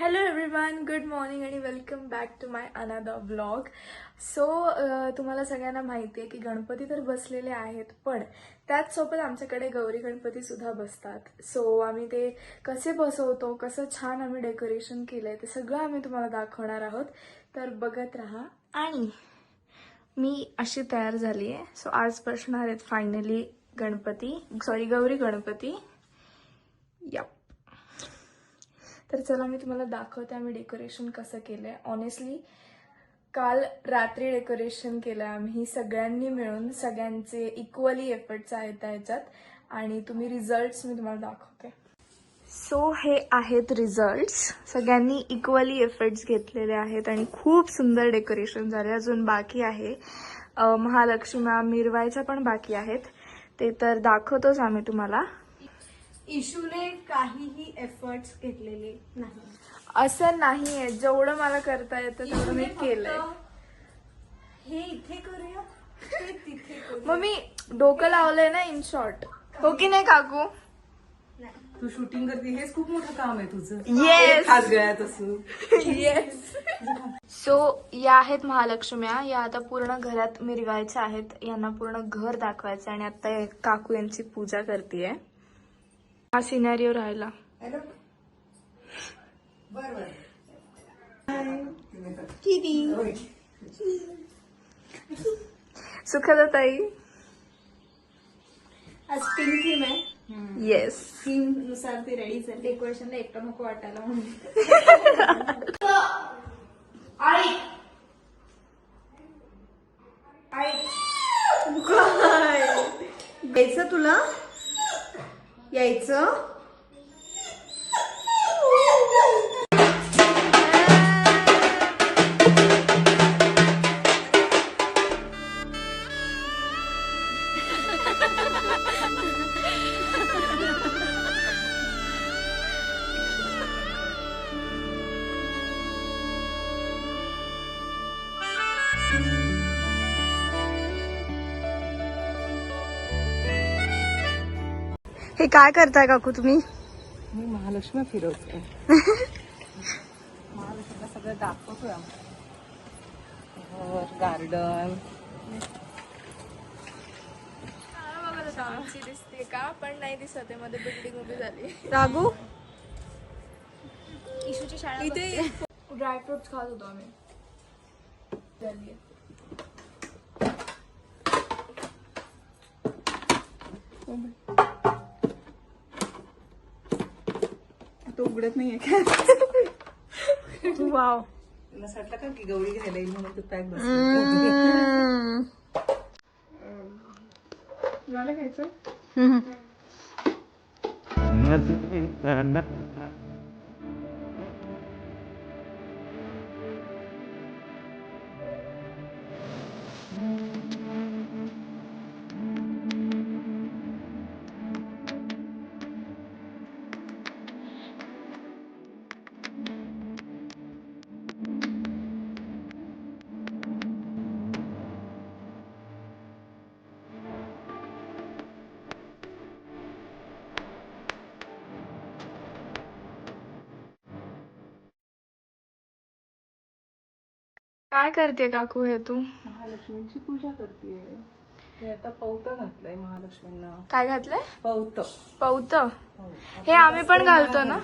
Hello everyone, good morning आणि welcome back to my another vlog. So तुम्हाला सगळ्यांना माहिती आहे की गणपती तर बसलेले आहेत, पण त्याचसोबत आमच्याकडे गौरी गणपती सुद्धा बसतात. सो आम्ही ते कसे बसवतो, कसं छान आम्ही डेकोरेशन केलंय ते सगळं आम्ही तुम्हाला दाखवणार आहोत. तर बघत राहा. आणि मी अशी तयार झाली आहे. सो आज बसणार आहेत फायनली गौरी गणपती. या तर चला मी तुम्हाला दाखवते आम्ही डेकोरेशन कसं केलंय. ऑनेस्टली काल रात्री डेकोरेशन केलंय आम्ही सगळ्यांनी मिळून. सगळ्यांचे इक्वली एफर्ट्स आहेत त्याच्यात आणि तुम्ही रिझल्ट्स मी तुम्हाला दाखवते. सो हे आहेत रिझल्ट्स. सगळ्यांनी इक्वली एफर्ट्स घेतलेले आहेत आणि खूप सुंदर डेकोरेशन झाले. अजून बाकी आहे महालक्ष्मी मिरवायच्या पण बाकी आहेत, ते तर दाखवतोच आम्ही तुम्हाला. इशूने काहीही एफर्ट्स घेतलेले नाही. असं नाहीये, जेवढं मला करता येतं तेवढं मी केलंय. हे इथे करूया, ते तिथे करूया. मग मी डोकं लावलंय ना, इन शॉर्ट. हो की नाही काकू? तू शूटिंग करते, हेच खूप मोठं काम आहे तुझं. येस खास गळ्यात असू. येस. सो या आहेत महालक्ष्म्या. या आता पूर्ण घरात मिरवायच्या आहेत. यांना पूर्ण घर दाखवायचं आणि आता काकू यांची पूजा करतेय. हा सिनेरिओ राहिला. सुखदाताई. आज पिंक थीम आहे. येस. थीम नुसार ते रेडी झाले. डेकोरेशनला एकटं नको वाटायला म्हणून. यायचं तुला, यायचं. हे काय करताय काकू तुम्ही? मी महालक्ष्मी फिरवतोय. महालक्ष्मीला सगळं दाखवतोय. घर, गार्डन. आमची दिसते का? पण नाही दिसत आहे. मध्ये बिल्डिंग उभी झाली. रागू इशूची शाळा इथे. ड्रायफ्रुट्स खात होतो आम्ही. झाली. तो उघडत नाहीये का? वाव. तुला वाटलं का की गौरी घ्यायला येईल म्हणून तू पॅक बस. मला खायचं. काय करते काकू हे तू? महालक्ष्मीची पूजा करतेय. हे आता पौत घातलंय महालक्ष्मींना. काय घातलंय? पौत. पौत. हे आम्ही पण घालतो ना.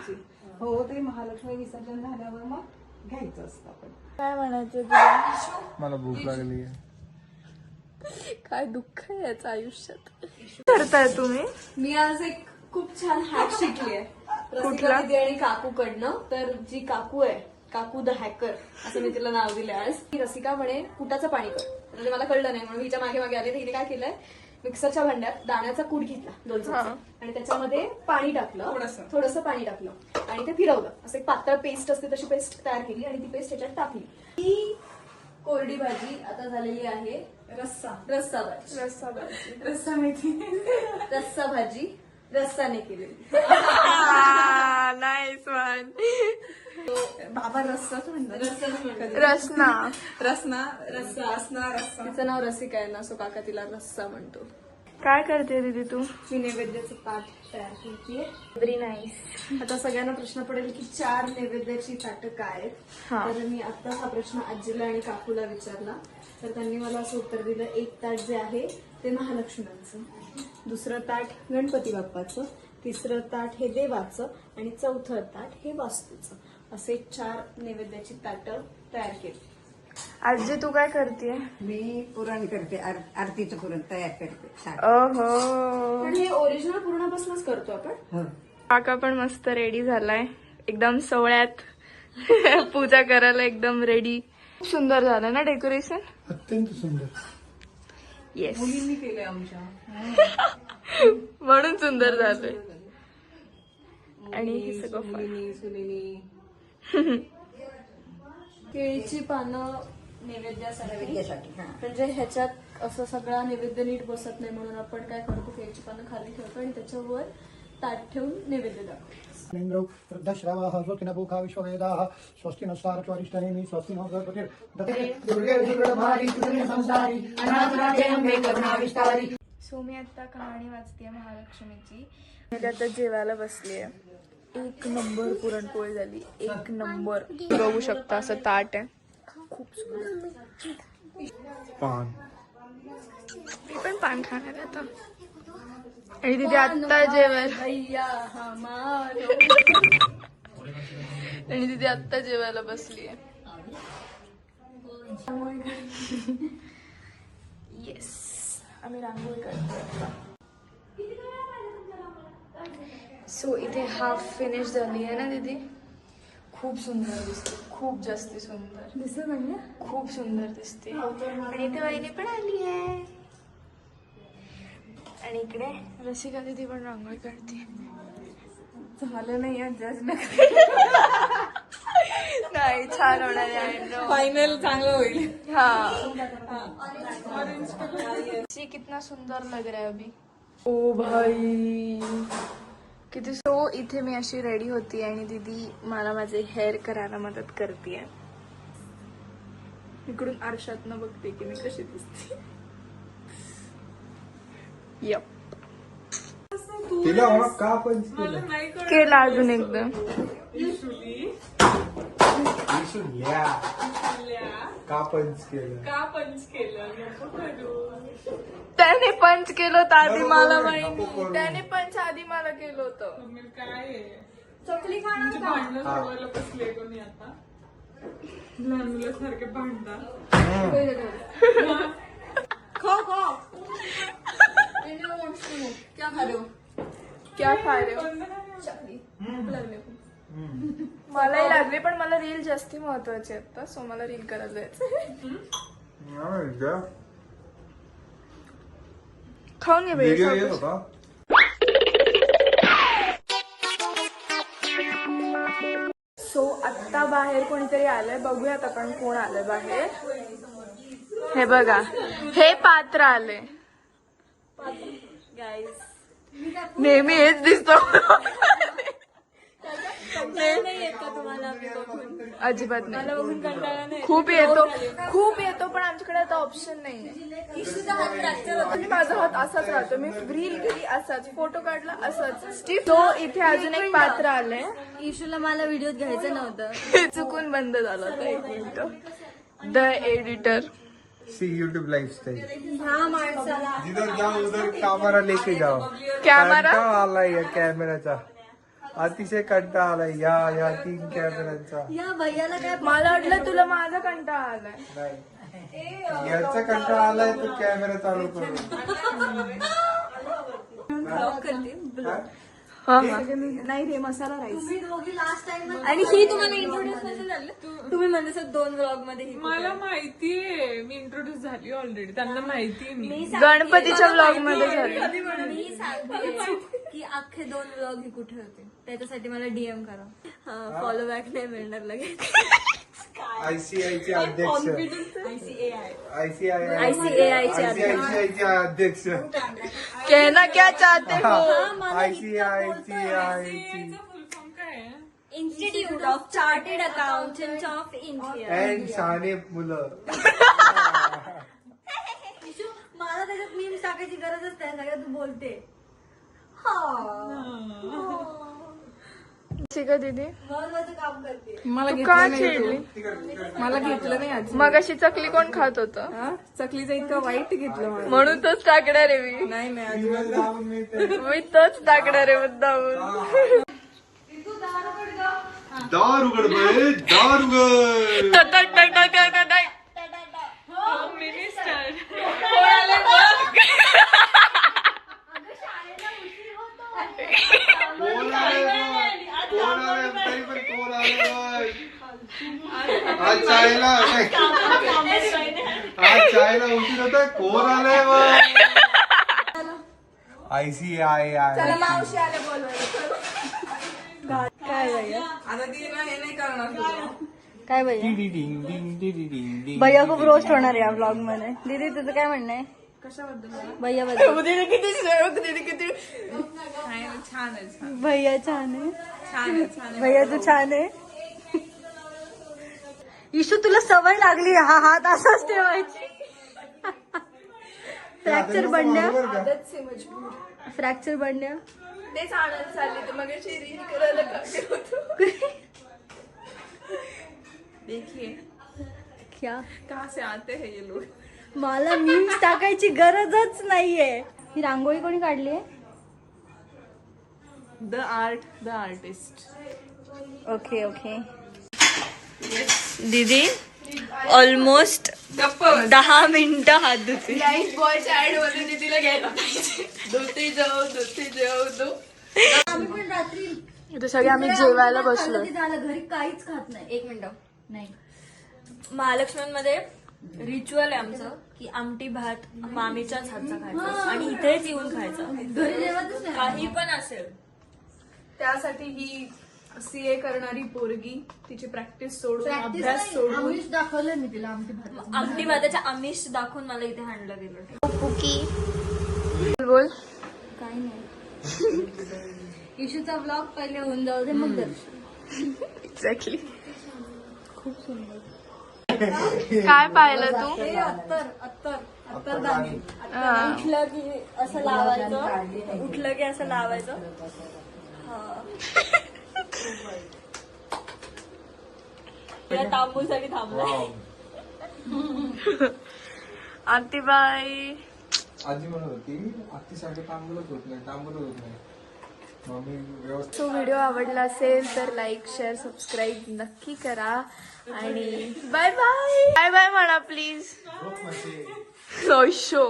हो, ते महालक्ष्मी विसर्जन झाल्यावर मग घ्यायचं असतं आपण. काय म्हणायचं तुला? मला भूक लागली आहे. काय दुःख आहे याचं आयुष्यात. करताय तुम्ही? मी आज एक खूप छान हॅक शिकली आहे कुठला? दीदी आणि काकूकडनं. तर जी काकू आहे, काकू द हॅकर असं मी तिला नाव दिलं आज. ती रसिका म्हणे फुटाचं पाणी कर, म्हणजे मला कळलं नाही म्हणून हिच्या मागे मागे आले. तर हिने काय केलंय, मिक्सरच्या भांड्यात दाण्याचा कूट घेतला 2 चमचे आणि त्याच्यामध्ये पाणी टाकलं, थोडंसं पाणी टाकलं आणि ते फिरवलं. असं एक पातळ पेस्ट असते तशी पेस्ट तयार केली आणि ती पेस्ट त्याच्यात टाकली. ही कोरडी भाजी आता झालेली आहे रस्सा भाजी. रस्सा मेथी. रस्सा भाजी रस्साने केलेली. Nice one. बाबा रस्साच म्हणतात. रसना. रस्सा. तिचं नाव रसिका आहे ना, सो काका तिला रस्सा म्हणतो. काय करते दीदी तू? मी नैवेद्याचं ताट तयार करते. Very nice. आता सगळ्यांना प्रश्न पडेल की 4 नैवेद्याची ताटं काय आहेत. हा. तर मी आता हा प्रश्न आजीला आणि काकूला विचारला तर त्यांनी मला असं उत्तर दिलं, एक ताट जे आहे ते महालक्ष्म्यांचं, दुसरं ताट गणपती बाप्पाचं, तिसरं ताट हे देवाचं आणि चौथं ताट हे वास्तूचं. असे 4 नैवेद्याची ताटं तयार केली. आजी तू काय करते? मी पुरण करते, आरतीचं पुरण तयार करते. ओहो. आणि हे ओरिजिनल पूर्णापासूनच करतो आपण. हो. काका पण मस्त रेडी झालाय एकदम सोहळ्यात. पूजा करायला एकदम रेडी. सुंदर झालं ना डेकोरेशन? अत्यंत सुंदर. येस. मुलींनी केलंय आमच्या. म्हणून सुंदर झालंय. आणि हे सगळं फळ. मुलींनी सुनेनी केळीची पानं नैवेद्यासाठी, नैवेद्यासाठी, हा. म्हणजे ह्याच्यात असं सगळा नैवेद्य नीट बसत नाही म्हणून आपण काय करतो, केळीची पानं खाली ठेवतो आणि त्याच्यावर ताट ठेवून नैवेद्य दाखवतो. इंद्रौ वृद्धश्रवाः स्वस्तिनपूखा विश्ववेदाः स्वस्तिनः सारस्वरिष्ठनेमि स्वस्तिनो गणपतिर्दते दुर्गे दुर्गणभारी दुर्गे संसारी अनाथनाथे अंबे करुणाविस्तारी. सो मी आता कहाणी वाचते महालक्ष्मीची. मी आता जेवायला बसलीये. एक नंबर पुरणपोळी झाली, एक नंबर. बघू शकता असं ताट आहे, खूप सुंदर. पान मी पण पान खाणार आहे आता. आणि तिथे आत्ता जेवायला आणि तिथे आत्ता जेवायला बसलीये. येस, आम्ही रांगोळी काढतो. सो इथे हाफ फिनिश झाली आहे ना दीदी. खूप सुंदर दिसते, खूप जास्ती सुंदर दिसत म्हणजे खूप सुंदर दिसते. आणि इथे वहिनी पण आली आहे. आणि इकडे रसिका दीदी पण रांगोळी काढते. झालं नाही जज नाही, छान होणार आहे. फायनल चांगलं होईल. हाँ, ये कितना सुंदर लग रहा है अभी. ओ भाई किती. सो इथे मी अशी रेडी होती आणि दीदी मला माझे हेअर करायला मदत करते. इकडून आरशातनं बघते की मी कशी दिसते. यप, तिला मला का पण केला अजून एकदम. का पंच केलं. का पंच केलं नको करू. त्याने पंच केलं होतं आधी, नको मला करू, माहिती. नको करू. त्याने पंच आधी मला केलं होतं. मम्मी काय आहे? चकली खाणार तुमची का? भांडणं सोडवायला बसले कोणी आता. लहान मुलासारखे भांडतात. खो खो. क्या खा रहे हो? क्या खा रहे हो? चकली. मलाही लागले, पण मला रील जास्ती महत्वाची आता. सो मला रील करायला जायचं. खाऊन घे व्हिडिओ बाई. येत होता. सो आत्ता बाहेर कोणीतरी आलंय. बघूयात आपण कोण आलंय बाहेर. हे बघा, हे पात्र आले. नेहमी हेच दिसतो. नाही येत का तुम्हाला आम्ही बघून? अजिबात नाही. मला बघून कंटाळा नाही. खूप येतो पण आमच्याकडे आता ऑप्शन नाही. इशूचा हात फ्रॅक्चर होता. आणि माझा हात असाच राहतो. मी रील केली असाच, फोटो काढला असाच. तो इथे अजून एक पात्र आलंय. इशूला मला व्हिडिओत घ्यायचं नव्हतं. हे चुकून बंद झालं होतं. एक minute. The editor. See YouTube lifestyle. ह्या माणसाला जिधर जाओ उधर कॅमेरा लेके जाओ. कॅमेरा कंटाळा आलाय या कॅमेराचा. अतिशय कंटाळा आलाय या 3 कॅमेऱ्यांचा. या भैयाला काय मला वाटलं तुला माझा कंटाळा आलाय. नाही, याचा कंटाळा आलाय तो कॅमेरा चालू करू. हा? हा हा. नाही रे मसाला राईस. लास्ट टाइम आणि ही तुम्हाला इंट्रोड्यूस नसेल झालं. तुम्ही म्हणजे सर 2 व्लॉग मध्ये ही मला माहितीये मी इंट्रोड्यूस झाली ऑलरेडी. त्यांना माहितीये मी. गणपतीच्या ब्लॉग मध्ये झाली. मी सांगते की अख्खे 2 व्लॉग ही कुठे होते. त्याच्यासाठी मला डीएम करा. फॉलो बॅक नाही मिळणार लगेच. आयसीआयचे अध्यक्ष. आयसीआयचे अध्यक्ष. कहना क्या चाहते हो? आयसीआयची फुल फॉर्म काय आहे? Institute of chartered accountant of India. And शहाणे मुलं. मला त्याच्यात मीम्स टाकायची गरजच नाही, सगळ्यात तू बोलते. शिका दीदी महत्वाचं काम करते. मला तू घेतलं का नाही चिडली तू. मला घेतलं नाही आज. मग अशी चकली कोण खात होतं हा? चकलीचं इतकं वाईट घेतलं मला. म्हणून तोच टाकणार आहे मी नाही नाही अजिबात. मी तोच टाकणार आहे मुद्दामून दार उघड बाई, दार उघड. टक टक टक टक टक टक टक. कोण आले बघ, कोण आले तरी पण कोण आले बघ. आज चायला आज चायला उशीर होता, कोण आले बघ. ICII. मावशी आले बोलवायला. काय भैया, आता ती ना हे नाही करणार तुला. काय भैया, डिडिडिंग, डिंग, डिडिडिंग, डिंग. भैया खूप रोस्ट होणार या ब्लॉग मध्ये. दीदी तुझं काय म्हणणं आहे कशाबद्दल? भैया बद्दल? दीदी किती दीदी किती नाही छान आहे, छान भैया छान आहे. छान आहे, छान आहे. भैया तू छान आहे. इशू तुला सवय लागली हा हात असाच ठेवायची. फ्रॅक्चर बंड्या, आदत से मजबूर. फ्रॅक्चर बंड्या. तेच आणायला चालली तर मग रील करायला काय होतो. देखिए क्या कहाँ से आते हैं ये लोग. मला मीम्स टाकायची गरजच नाहीये. ही रांगोळी कोणी काढली आहे? The artist. Okay okay. दीदी ऑलमोस्ट 10 मिनिटं हात धुते. लाईफ बॉयच्या ऍड मध्ये दीदीला घ्यायला पाहिजे. धुते जाऊ दो. आम्ही पण रात्री इथे सगळे आम्ही जेवायला बसलो. झालं, घरी काहीच खात नाही. एक मिनिट नाही. महालक्ष्मीमध्ये रिच्युअल आहे आमचं की आमटी भात मामीच्याच हातचा खायचा आणि इथेच येऊन खायचा. घरी जेवतच नाही. काही पण असेल. त्यासाठी ही CA करणारी पोरगी तिची प्रॅक्टिस सोडून अभ्यास सोडून आम्हीच दाखवलं मी तिला आमटी भात. आमटी भाताच्या आमिष दाखवून मला इथे हाणलं गेलं. बोल. काही नाही. इशूचा ब्लॉग पहिले होऊन जाऊ दे मग दर्शन. एक्झॅक्टली. काय पाहिलं तू? हे अत्तर दाणे. उठलं की असं लावायचं, उठलं की असं लावायचं. तांबूसाठी थांबलाय. आंटीबाई आजी म्हणत होती आत्तीसारखं तांबूलच होत नाही, तांबूलच होत नाही. मग मी व्यवस्थित तो व्हिडिओ आवडला असेल तर लाईक शेअर सबस्क्राईब नक्की करा आणि बाय बाय. बाय बाय म्हणा प्लीज. शो